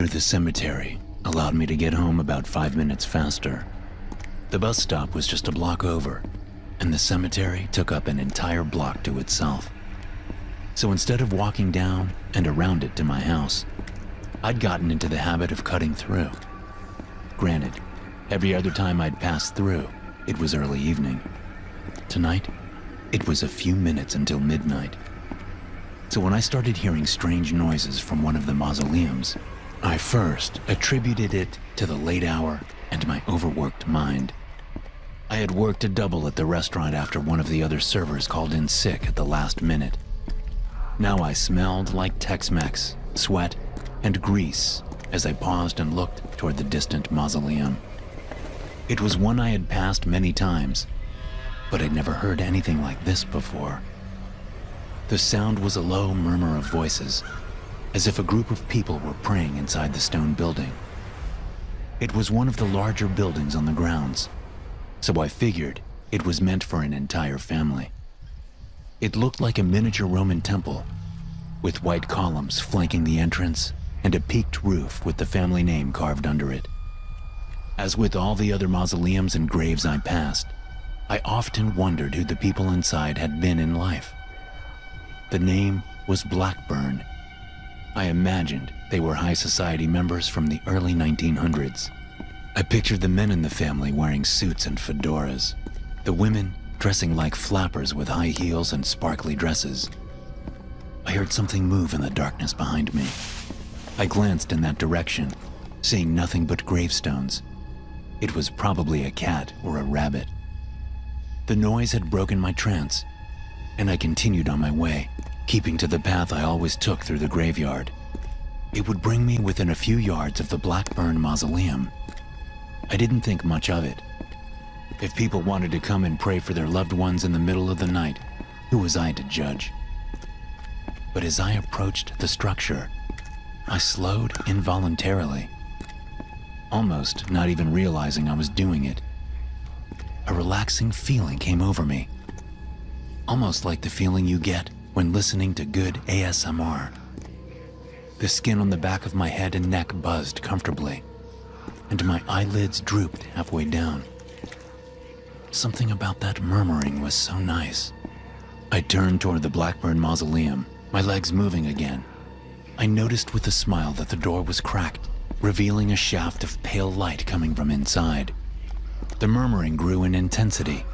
the cemetery allowed me to get home about 5 minutes faster. The bus stop was just a block over, and the cemetery took up an entire block to itself. So instead of walking down and around it to my house, I'd gotten into the habit of cutting through. Granted, every other time I'd passed through, it was early evening. Tonight, it was a few minutes until midnight. So when I started hearing strange noises from one of the mausoleums, I first attributed it to the late hour and my overworked mind. I had worked a double at the restaurant after one of the other servers called in sick at the last minute. Now I smelled like Tex-Mex, sweat, and grease as I paused and looked toward the distant mausoleum. It was one I had passed many times, but I'd never heard anything like this before. The sound was a low murmur of voices, as if a group of people were praying inside the stone building. It was one of the larger buildings on the grounds, so I figured it was meant for an entire family. It looked like a miniature Roman temple, with white columns flanking the entrance and a peaked roof with the family name carved under it. As with all the other mausoleums and graves I passed, I often wondered who the people inside had been in life. The name was Blackburn. I imagined they were high society members from the early 1900s. I pictured the men in the family wearing suits and fedoras, the women dressing like flappers with high heels and sparkly dresses. I heard something move in the darkness behind me. I glanced in that direction, seeing nothing but gravestones. It was probably a cat or a rabbit. The noise had broken my trance, and I continued on my way, keeping to the path I always took through the graveyard. It would bring me within a few yards of the Blackburn Mausoleum. I didn't think much of it. If people wanted to come and pray for their loved ones in the middle of the night, who was I to judge? But as I approached the structure, I slowed involuntarily, almost not even realizing I was doing it. A relaxing feeling came over me, almost like the feeling you get when listening to good ASMR. The skin on the back of my head and neck buzzed comfortably, and my eyelids drooped halfway down. Something about that murmuring was so nice. I turned toward the Blackburn Mausoleum, my legs moving again. I noticed with a smile that the door was cracked, revealing a shaft of pale light coming from inside. The murmuring grew in intensity,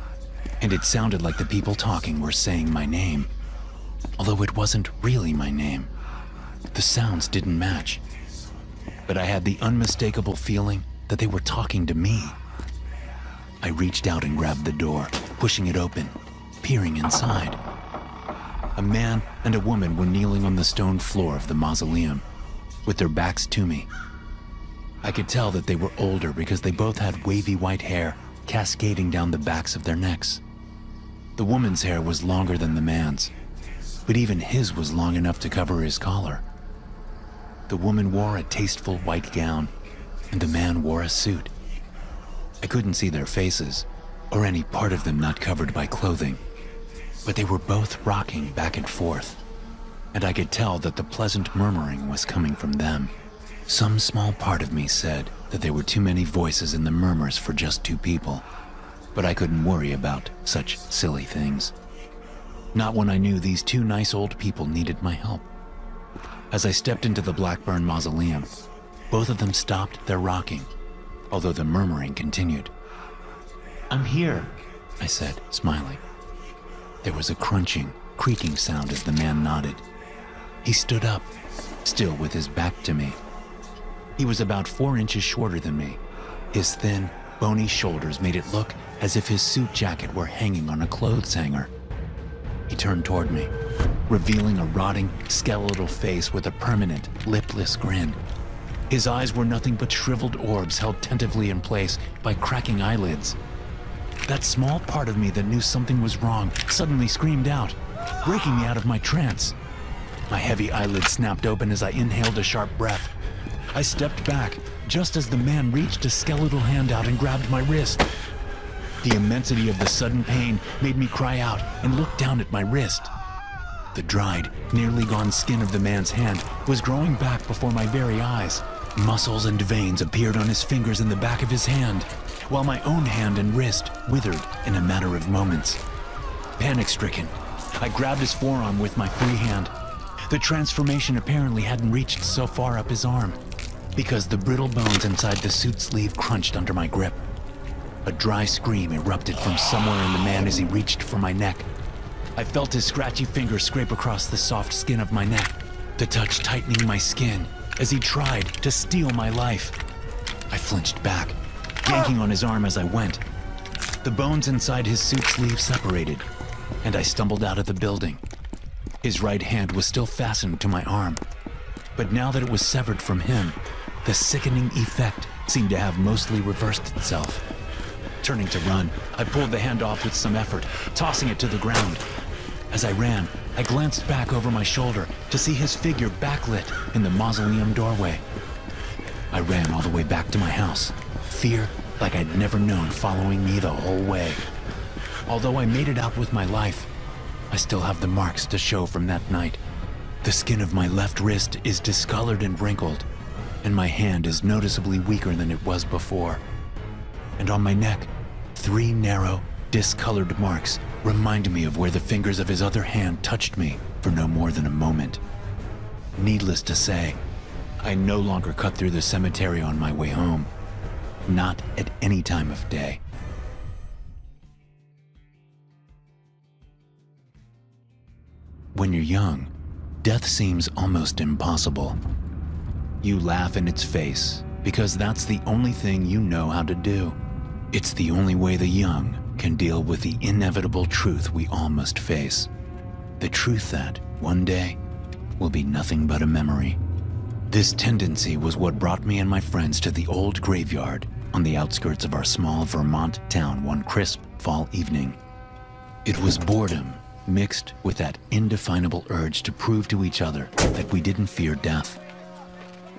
and it sounded like the people talking were saying my name, although it wasn't really my name. The sounds didn't match, but I had the unmistakable feeling that they were talking to me. I reached out and grabbed the door, pushing it open, peering inside. A man and a woman were kneeling on the stone floor of the mausoleum, with their backs to me. I could tell that they were older because they both had wavy white hair cascading down the backs of their necks. The woman's hair was longer than the man's, but even his was long enough to cover his collar. The woman wore a tasteful white gown, and the man wore a suit. I couldn't see their faces, or any part of them not covered by clothing, but they were both rocking back and forth, and I could tell that the pleasant murmuring was coming from them. Some small part of me said that there were too many voices in the murmurs for just two people, but I couldn't worry about such silly things. Not when I knew these two nice old people needed my help. As I stepped into the Blackburn Mausoleum, both of them stopped their rocking, although the murmuring continued. "I'm here," I said, smiling. There was a crunching, creaking sound as the man nodded. He stood up, still with his back to me. He was about 4 inches shorter than me. His thin, bony shoulders made it look as if his suit jacket were hanging on a clothes hanger. He turned toward me, revealing a rotting, skeletal face with a permanent, lipless grin. His eyes were nothing but shriveled orbs held tentatively in place by cracking eyelids. That small part of me that knew something was wrong suddenly screamed out, breaking me out of my trance. My heavy eyelids snapped open as I inhaled a sharp breath. I stepped back, just as the man reached a skeletal hand out and grabbed my wrist. The immensity of the sudden pain made me cry out and look down at my wrist. The dried, nearly gone skin of the man's hand was growing back before my very eyes. Muscles and veins appeared on his fingers and the back of his hand, while my own hand and wrist withered in a matter of moments. Panic-stricken, I grabbed his forearm with my free hand. The transformation apparently hadn't reached so far up his arm, because the brittle bones inside the suit sleeve crunched under my grip. A dry scream erupted from somewhere in the man as he reached for my neck. I felt his scratchy fingers scrape across the soft skin of my neck, the touch tightening my skin as he tried to steal my life. I flinched back, yanking on his arm as I went. The bones inside his suit sleeve separated, and I stumbled out of the building. His right hand was still fastened to my arm, but now that it was severed from him, the sickening effect seemed to have mostly reversed itself. Turning to run, I pulled the hand off with some effort, tossing it to the ground. As I ran, I glanced back over my shoulder to see his figure backlit in the mausoleum doorway. I ran all the way back to my house, fear like I'd never known following me the whole way. Although I made it out with my life, I still have the marks to show from that night. The skin of my left wrist is discolored and wrinkled, and my hand is noticeably weaker than it was before. And on my neck, 3 narrow, discolored marks remind me of where the fingers of his other hand touched me for no more than a moment. Needless to say, I no longer cut through the cemetery on my way home. Not at any time of day. When you're young, death seems almost impossible. You laugh in its face because that's the only thing you know how to do. It's the only way the young can deal with the inevitable truth we all must face. The truth that, one day, will be nothing but a memory. This tendency was what brought me and my friends to the old graveyard on the outskirts of our small Vermont town one crisp fall evening. It was boredom mixed with that indefinable urge to prove to each other that we didn't fear death.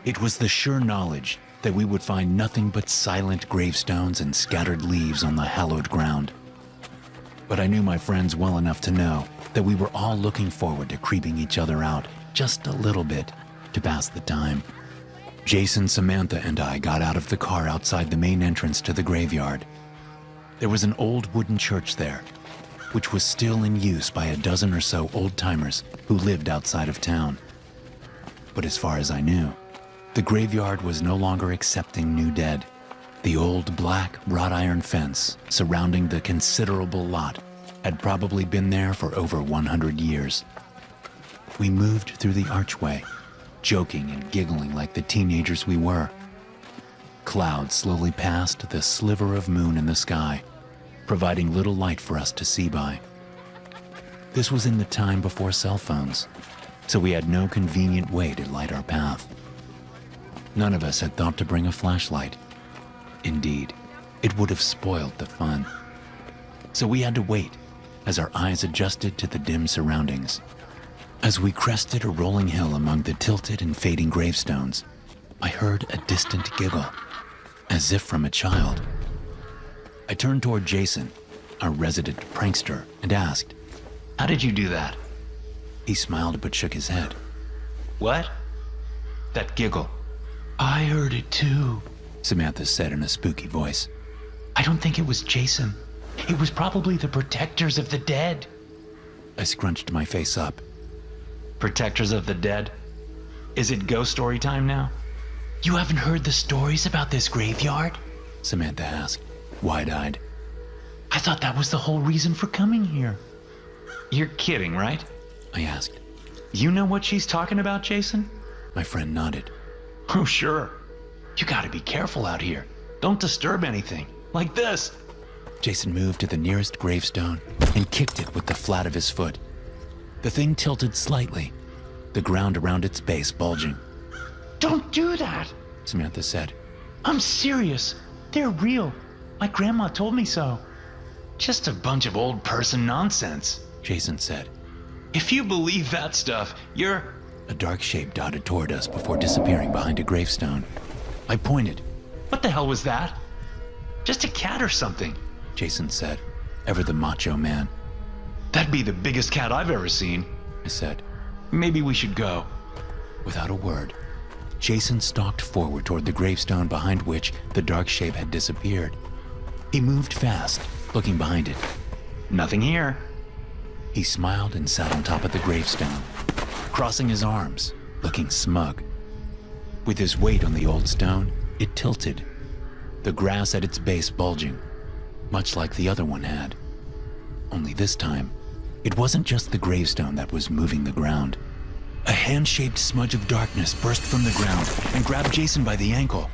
It was the sure knowledge that we would find nothing but silent gravestones and scattered leaves on the hallowed ground. But I knew my friends well enough to know that we were all looking forward to creeping each other out just a little bit to pass the time. Jason, Samantha, and I got out of the car outside the main entrance to the graveyard. There was an old wooden church there, which was still in use by a dozen or so old-timers who lived outside of town. But as far as I knew, the graveyard was no longer accepting new dead. The old black wrought iron fence surrounding the considerable lot had probably been there for over 100 years. We moved through the archway, joking and giggling like the teenagers we were. Clouds slowly passed the sliver of moon in the sky, providing little light for us to see by. This was in the time before cell phones, so we had no convenient way to light our path. None of us had thought to bring a flashlight. Indeed, it would have spoiled the fun. So we had to wait as our eyes adjusted to the dim surroundings. As we crested a rolling hill among the tilted and fading gravestones, I heard a distant giggle, as if from a child. I turned toward Jason, our resident prankster, and asked, "How did you do that?" He smiled but shook his head. "What?" "That giggle." "I heard it too," Samantha said in a spooky voice. "I don't think it was Jason. It was probably the protectors of the dead." I scrunched my face up. "Protectors of the dead? Is it ghost story time now?" "You haven't heard the stories about this graveyard?" Samantha asked, wide-eyed. "I thought that was the whole reason for coming here." "You're kidding, right?" I asked. "You know what she's talking about, Jason?" My friend nodded. "Oh, sure. You gotta be careful out here. Don't disturb anything. Like this." Jason moved to the nearest gravestone and kicked it with the flat of his foot. The thing tilted slightly, the ground around its base bulging. "Don't do that," Samantha said. "I'm serious. They're real. My grandma told me so." "Just a bunch of old person nonsense," Jason said. "If you believe that stuff, you're..." A dark shape darted toward us before disappearing behind a gravestone. I pointed. "What the hell was that?" "Just a cat or something," Jason said, ever the macho man. "That'd be the biggest cat I've ever seen," I said. "Maybe we should go." Without a word, Jason stalked forward toward the gravestone behind which the dark shape had disappeared. He moved fast, looking behind it. Nothing here. He smiled and sat on top of the gravestone, crossing his arms, looking smug. With his weight on the old stone, it tilted, the grass at its base bulging, much like the other one had. Only this time, it wasn't just the gravestone that was moving the ground. A hand-shaped smudge of darkness burst from the ground and grabbed Jason by the ankle.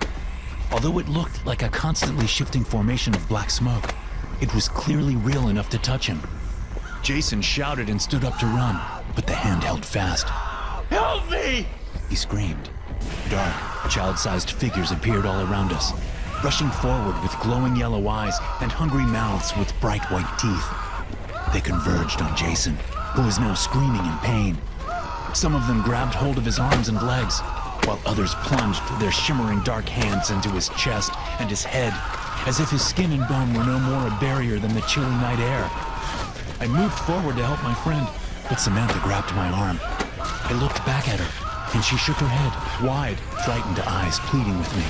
Although it looked like a constantly shifting formation of black smoke, it was clearly real enough to touch him. Jason shouted and stood up to run, but the hand held fast. Help me! He screamed. Dark, child-sized figures appeared all around us, rushing forward with glowing yellow eyes and hungry mouths with bright white teeth. They converged on Jason, who was now screaming in pain. Some of them grabbed hold of his arms and legs, while others plunged their shimmering dark hands into his chest and his head, as if his skin and bone were no more a barrier than the chilly night air. I moved forward to help my friend, but Samantha grabbed my arm. I looked back at her, and she shook her head, wide, frightened eyes pleading with me.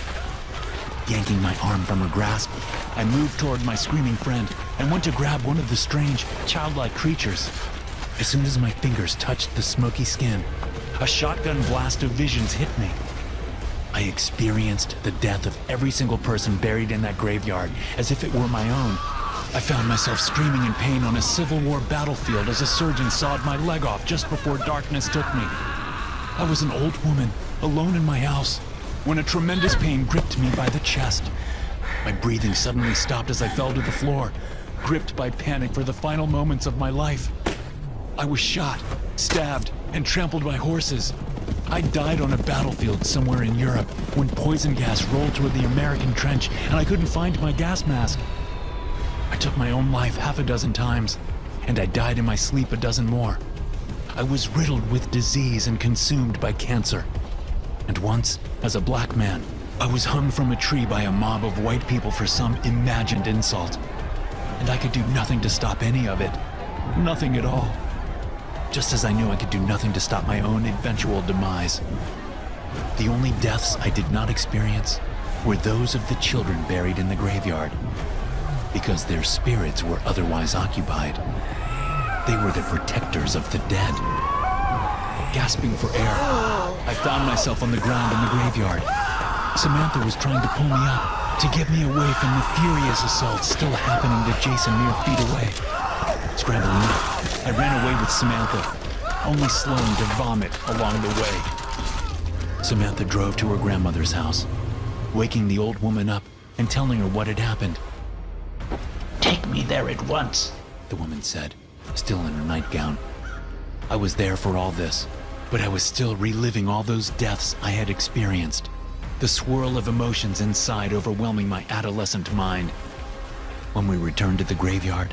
Yanking my arm from her grasp, I moved toward my screaming friend and went to grab one of the strange, childlike creatures. As soon as my fingers touched the smoky skin, a shotgun blast of visions hit me. I experienced the death of every single person buried in that graveyard as if it were my own. I found myself screaming in pain on a Civil War battlefield as a surgeon sawed my leg off just before darkness took me. I was an old woman, alone in my house, when a tremendous pain gripped me by the chest. My breathing suddenly stopped as I fell to the floor, gripped by panic for the final moments of my life. I was shot, stabbed, and trampled by horses. I died on a battlefield somewhere in Europe when poison gas rolled toward the American trench and I couldn't find my gas mask. I took my own life half a dozen times, and I died in my sleep a dozen more. I was riddled with disease and consumed by cancer. And once, as a black man, I was hung from a tree by a mob of white people for some imagined insult. And I could do nothing to stop any of it. Nothing at all. Just as I knew I could do nothing to stop my own eventual demise. The only deaths I did not experience were those of the children buried in the graveyard, because their spirits were otherwise occupied. They were the protectors of the dead. Gasping for air, I found myself on the ground in the graveyard. Samantha was trying to pull me up, to get me away from the furious assault still happening to Jason mere feet away. Scrambling up, I ran away with Samantha, only slowing to vomit along the way. Samantha drove to her grandmother's house, waking the old woman up and telling her what had happened. Take me there at once, the woman said, still in her nightgown. I was there for all this, but I was still reliving all those deaths I had experienced, the swirl of emotions inside overwhelming my adolescent mind. When we returned to the graveyard,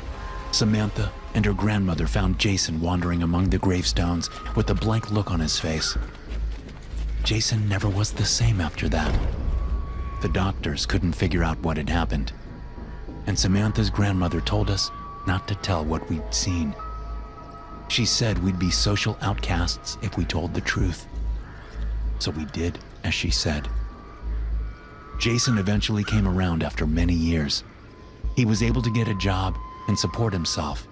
Samantha and her grandmother found Jason wandering among the gravestones with a blank look on his face. Jason never was the same after that. The doctors couldn't figure out what had happened, and Samantha's grandmother told us not to tell what we'd seen. She said we'd be social outcasts if we told the truth. So we did as she said. Jason eventually came around after many years. He was able to get a job and support himself,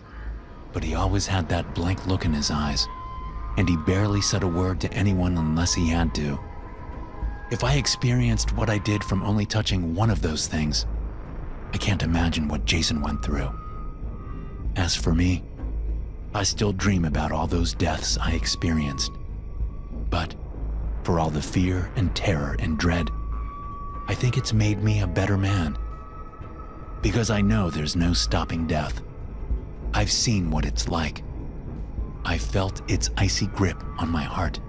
but he always had that blank look in his eyes, and he barely said a word to anyone unless he had to. If I experienced what I did from only touching one of those things, I can't imagine what Jason went through. As for me, I still dream about all those deaths I experienced. But for all the fear and terror and dread, I think it's made me a better man. Because I know there's no stopping death. I've seen what it's like. I felt its icy grip on my heart.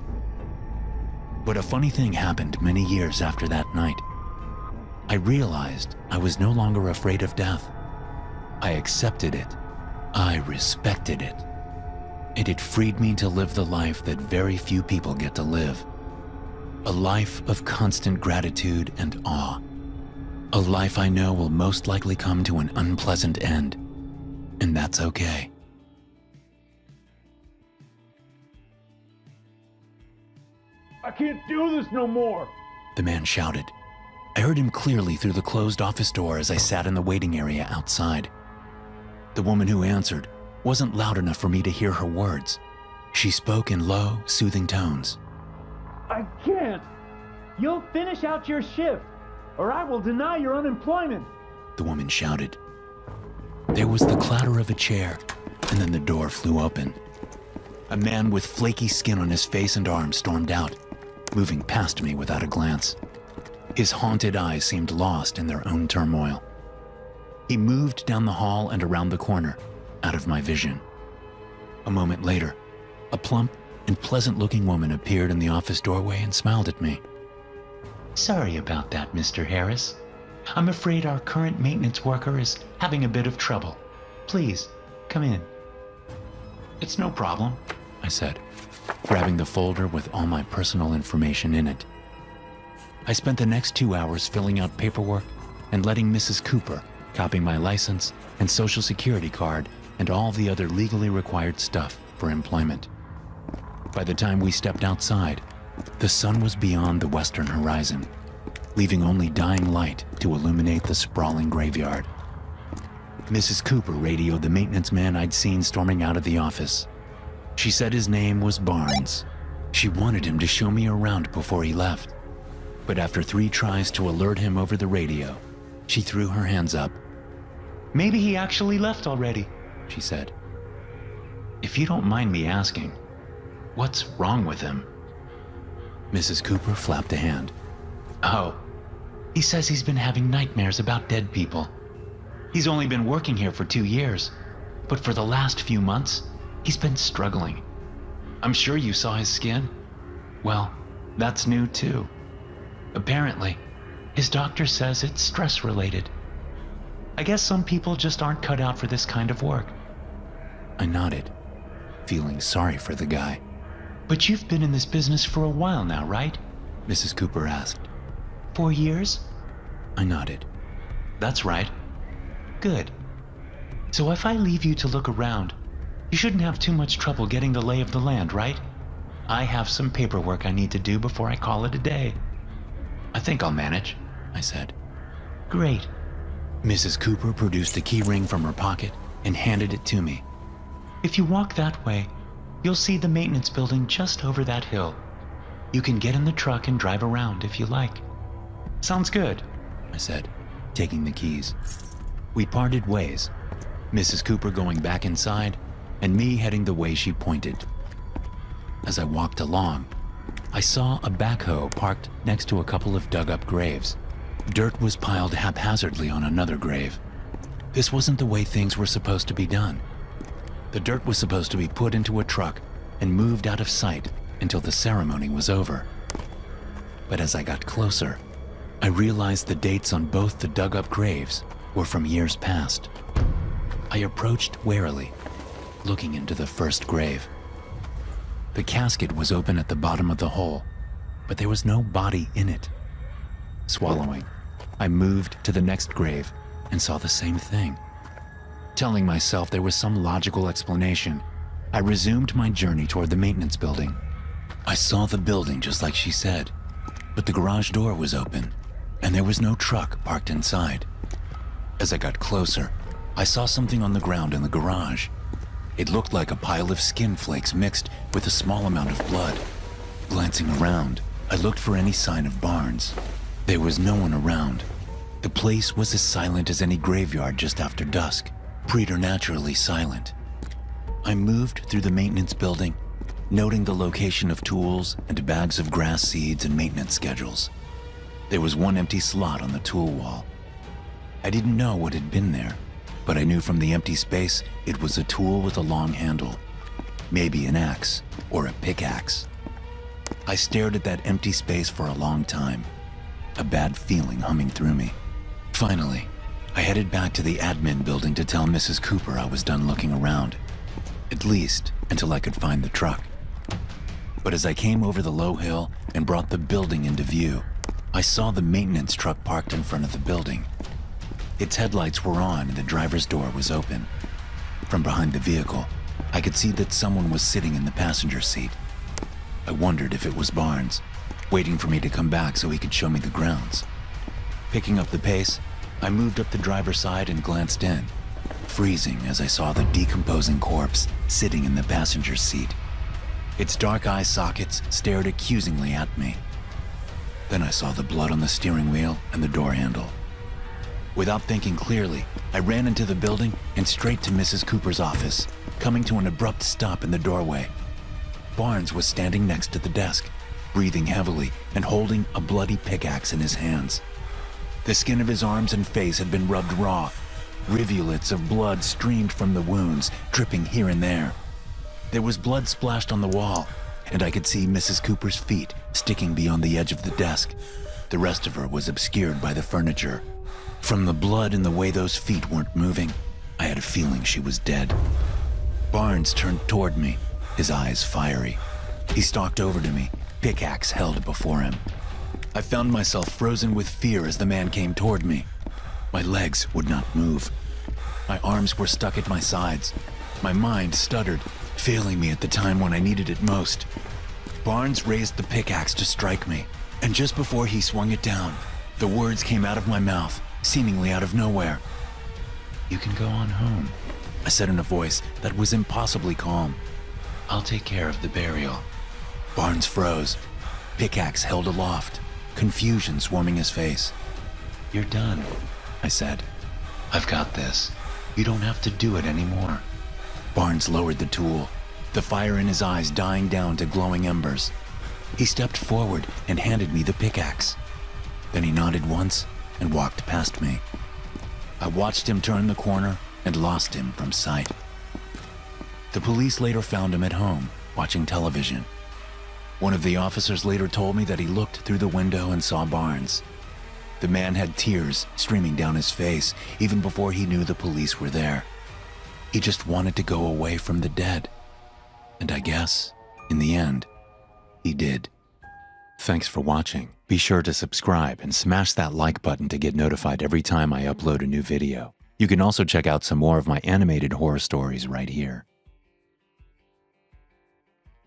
But a funny thing happened many years after that night. I realized I was no longer afraid of death. I accepted it. I respected it. And it freed me to live the life that very few people get to live. A life of constant gratitude and awe. A life I know will most likely come to an unpleasant end. And that's okay. I can't do this no more. the man shouted. I heard him clearly through the closed office door as I sat in the waiting area outside. The woman who answered wasn't loud enough for me to hear her words. She spoke in low, soothing tones. I can't. You'll finish out your shift, or I will deny your unemployment. The woman shouted. There was the clatter of a chair, and then the door flew open. A man with flaky skin on his face and arms stormed out, moving past me without a glance. His haunted eyes seemed lost in their own turmoil. He moved down the hall and around the corner, out of my vision. A moment later, a plump and pleasant-looking woman appeared in the office doorway and smiled at me. Sorry about that, Mr. Harris. I'm afraid our current maintenance worker is having a bit of trouble. Please, come in. It's no problem, I said, grabbing the folder with all my personal information in it. I spent the next 2 hours filling out paperwork and letting Mrs. Cooper copy my license and social security card and all the other legally required stuff for employment. By the time we stepped outside, the sun was beyond the western horizon, leaving only dying light to illuminate the sprawling graveyard. Mrs. Cooper radioed the maintenance man I'd seen storming out of the office. She said his name was Barnes. She wanted him to show me around before he left. But after 3 tries to alert him over the radio, she threw her hands up. Maybe he actually left already, she said. If you don't mind me asking, what's wrong with him? Mrs. Cooper flapped a hand. Oh, he says he's been having nightmares about dead people. He's only been working here for 2 years, but for the last few months, he's been struggling. I'm sure you saw his skin. Well, that's new too. Apparently, his doctor says it's stress-related. I guess some people just aren't cut out for this kind of work. I nodded, feeling sorry for the guy. But you've been in this business for a while now, right? Mrs. Cooper asked. 4 years? I nodded. That's right. Good. So if I leave you to look around, you shouldn't have too much trouble getting the lay of the land, right? I have some paperwork I need to do before I call it a day. I think I'll manage, I said. Great. Mrs. Cooper produced a key ring from her pocket and handed it to me. If you walk that way, you'll see the maintenance building just over that hill. You can get in the truck and drive around if you like. Sounds good, I said, taking the keys. We parted ways, Mrs. Cooper going back inside and me heading the way she pointed. As I walked along, I saw a backhoe parked next to a couple of dug-up graves. Dirt was piled haphazardly on another grave. This wasn't the way things were supposed to be done. The dirt was supposed to be put into a truck and moved out of sight until the ceremony was over. But as I got closer, I realized the dates on both the dug-up graves were from years past. I approached warily, looking into the first grave. The casket was open at the bottom of the hole, but there was no body in it. Swallowing, I moved to the next grave and saw the same thing. Telling myself there was some logical explanation, I resumed my journey toward the maintenance building. I saw the building just like she said, but the garage door was open, and there was no truck parked inside. As I got closer, I saw something on the ground in the garage. It looked like a pile of skin flakes mixed with a small amount of blood. Glancing around, I looked for any sign of Barnes. There was no one around. The place was as silent as any graveyard just after dusk, preternaturally silent. I moved through the maintenance building, noting the location of tools and bags of grass seeds and maintenance schedules. There was one empty slot on the tool wall. I didn't know what had been there, but I knew from the empty space it was a tool with a long handle, maybe an axe or a pickaxe. I stared at that empty space for a long time, a bad feeling humming through me. Finally, I headed back to the admin building to tell Mrs. Cooper I was done looking around, at least until I could find the truck. But as I came over the low hill and brought the building into view, I saw the maintenance truck parked in front of the building. Its headlights were on and the driver's door was open. From behind the vehicle, I could see that someone was sitting in the passenger seat. I wondered if it was Barnes, waiting for me to come back so he could show me the grounds. Picking up the pace, I moved up the driver's side and glanced in, freezing as I saw the decomposing corpse sitting in the passenger seat. Its dark eye sockets stared accusingly at me. Then I saw the blood on the steering wheel and the door handle. Without thinking clearly, I ran into the building and straight to Mrs. Cooper's office, coming to an abrupt stop in the doorway. Barnes was standing next to the desk, breathing heavily and holding a bloody pickaxe in his hands. The skin of his arms and face had been rubbed raw. Rivulets of blood streamed from the wounds, dripping here and there. There was blood splashed on the wall, and I could see Mrs. Cooper's feet sticking beyond the edge of the desk. The rest of her was obscured by the furniture. From the blood and the way those feet weren't moving, I had a feeling she was dead. Barnes turned toward me, his eyes fiery. He stalked over to me, pickaxe held before him. I found myself frozen with fear as the man came toward me. My legs would not move. My arms were stuck at my sides. My mind stuttered, failing me at the time when I needed it most. Barnes raised the pickaxe to strike me, and just before he swung it down, the words came out of my mouth, seemingly out of nowhere. You can go on home. I said in a voice that was impossibly calm. I'll take care of the burial. Barnes froze, pickaxe held aloft, confusion swarming his face. You're done, I said. I've got this. You don't have to do it anymore. Barnes lowered the tool, the fire in his eyes dying down to glowing embers. He stepped forward and handed me the pickaxe. Then he nodded once and walked past me. I watched him turn the corner and lost him from sight. The police later found him at home, watching television. One of the officers later told me that he looked through the window and saw Barnes. The man had tears streaming down his face even before he knew the police were there. He just wanted to go away from the dead. And I guess, in the end, he did. Thanks for watching. Be sure to subscribe and smash that like button to get notified every time I upload a new video. You can also check out some more of my animated horror stories right here.